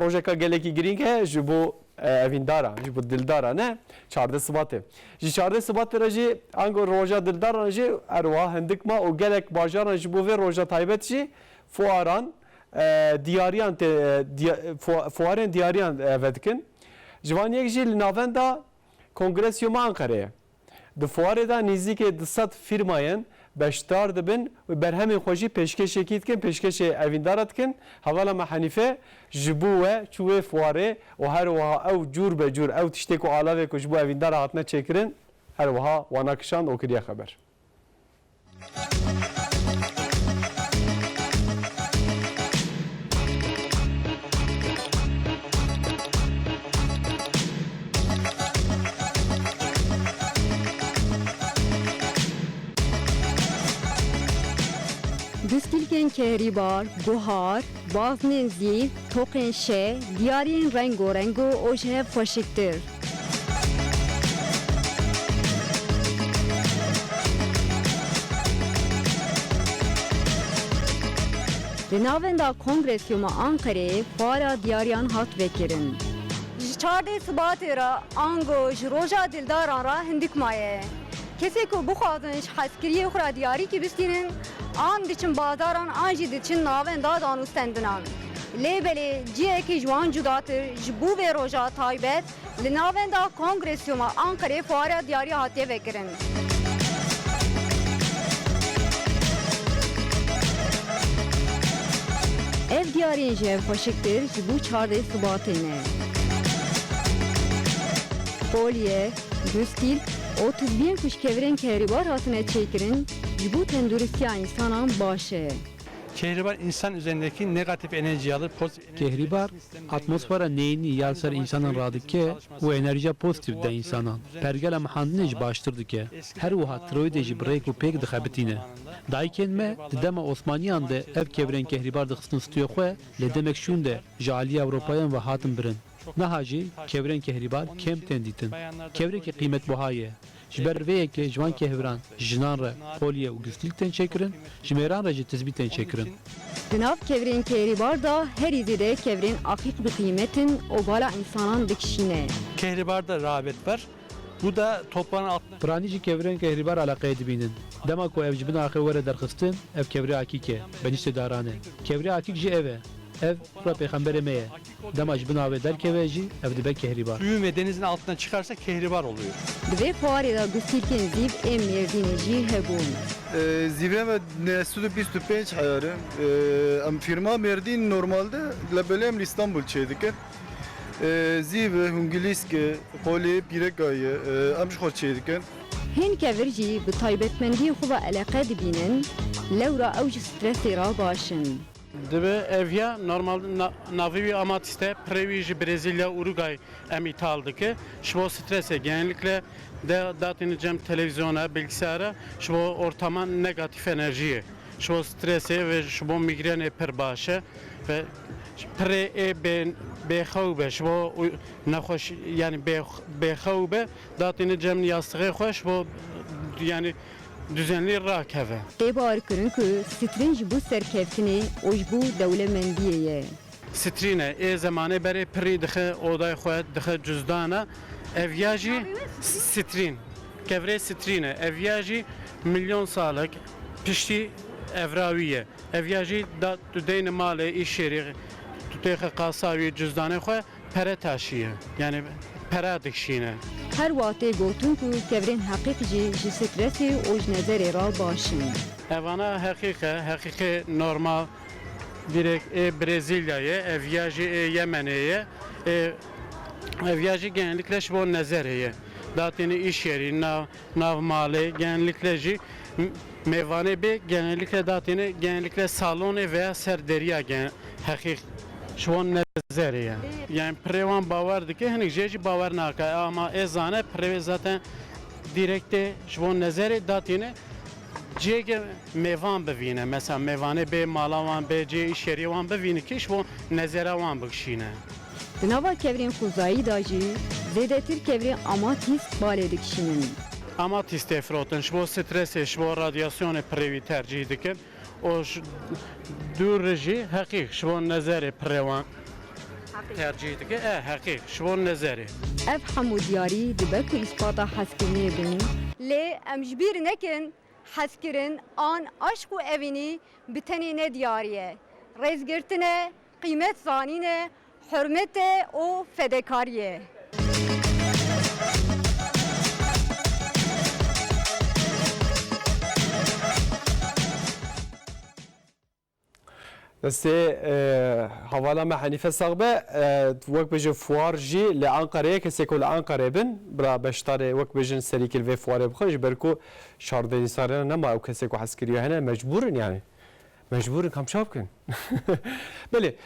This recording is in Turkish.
Projeka geleki giring he ji bo evindara, ji bo dildara ne? Çarda sıbatı. Ji çarda sıbatı raji ango roja dildara raji erwa hindikma o gelek bajara ji bo ve roja taybet ji fuaran diyariyan fuaren diyariyan vedkin. Jivaniyek ji li navenda Kongresyuma Ankara'ya. Di fuarê da nêzîkê 200 firmayên beşdar dibin û berhemên xwe jî pêşkêşekî dikin, pêşkêşê evîndara dikin. Hevala me Henîfe ji bo we çû wê fuarê û her wiha ew cûr be cûr ew tiştê ku alavê ku ji bo evîndara hatine çêkirin her wiha wana kişand û kiriye xeber. Dustilkên kehribar, buhar, bavnên zîv, toqên şê, diyariyên rengorenk û ojhev xweşiktir. Li navenda Kongresyuma Ankara'yê fuara diyariyan hat vekirin. Ji çardê Sibatê ra ango ji roja dildaran ra hindik maye. Kesê ku bixwazin ji hezkiriyê xwe ra diyarî bistînin, an diçin bazaran an jî diçin navenda danûstendinan. Lêbelê ciyekî ji wan cudatir ji bo vê roja taybet li navenda Kongresyuma Ankara'yê fuara diyariya hatiye vekirin. Ev diyariyên ji ev xweşiktir ji bo çardê Sibatê ne. Kolye, dustil, 31 kuşkevirên kehribar hatine çêkirin ji bo tenduristiya insanan baş e. Kehribar insan üzerindeki negatif enerji alır. Kehribar atmosfera neyini yalsar insanın radike ve enerji pozitif de insanan. Pergela mehandine baştır dike. Her uha troide ji brek u pek dixebitine. Dayken me didema Osmaniyan de ev kevren kehribar dixstin stüye xwe le demek şun de ji aliye Avropayan ve hatın birin. Nahaji kevren kehribar kem tenditin. Kevreki kıymet buhaye. Ji ber vê yekê ji wan kehviran jinan re kolye û gustil tên çêkirin, ji mêran re jî tizbî tên çêkirin. Di nav kevirên kehribar da herî zêde kevirên aqîq bi qîmetin û bala insanan dikişîne. Kehribarda rağbet var. Bu da toprağın altına... Piranî jî kevren kehribar alaqeyê dibînin. Dema ku ev ji bin axê were derxistin, ev kevrê akîk e, benîştê daran e. Kevrê akîk jî ev e. Ev kura peyxemberê me ye. Dema ji bin avê derkeve jî ev dibe kehribar. Suyun ve denizin altına çıkarsa kehribar oluyor. Di vê fuarê da dustilkên zîv ê Mêrdînê jî hebûn. Zîvê me nesûd 25 heyarê. Em firma Mêrdîn normalde li belê em İstanbul çê dikin. Zîv, hungilîskê, polê, pîrekayê em ji xwe çê dikin. Hên kevir jî bi taybetmendiyê xwe ve eleqe dibînin, lewra ew ji stresê ra başin. Dibe evya normal navivi amatiste previ Brezilya Uruguay em ithal dike. Şu strese genellikle de datini cem televizyona bilgisayara şu ortama negatif enerjiye. Şu strese ve şu migrene per başe ve pre be xawbe şu naxoş yani be xawbe datini cem yastığı xoş bu yani düzenli rakeve. Têbar kirin ku strîn ji bo serkeftinê û ji bo dewlemendiyê ye. Strîne ê zemanê berê pirî dixe odaya xwe dixe cüzdana evya jî strîn. Kevrê strîne evya jî milyon salek piştî evrawî ye. Evya jî da tu deyne malê îşêrî tu têxe qasawî cüzdanê xwe pere taşîye. Yani pera dikişîne. Her watê gotin ku kevirên heqîq jî ji stresê û ji nezerê ra başin. Evana hakiki normal direkt Brezilya'ya, evyaji Yemen'e, evyaji genellikle şu nezereye. Datini iş yeri, nav mali genellikle mevane be genellikle datini genellikle salone veya serderiya hakik şu nezereye. Yani prevan bavardı ki hani jeji bavar naka ama ezane pre zaten direkte şu nezere datini Cege mevan bevine mesela mevane be malavan be ce işyeri wan bevine ki şu nezere wan bikşine. Di nava kevirên xuzayî da jî zêdetir kevirên amatîst balê dikişînin. Amatîst efrotin şu stresê şu radyasyonê prevî tercih dikin. O dûr jî heqîq şu nezerê prewan. tercih dike hakik şvon nezeri. ev hemû diyarî dibe ku îspata hezkirinê bin lê em ji bîr nekin hezkirin an aşk û evînî bi tenê ne diyariye rêzgirtine qîmet zanîne hürmete û fedekariye. دسته حوالا ما حنیفه ساقبه وقت بجن فوار جی لأنقره کسی که لأنقره بن برا بشتاره وقت بجن سریکل و فواره بخوش برکو شارده نیساره نما او کسی که حسکریه هنه مجبورن يعني مجبورن کم شاب کن بله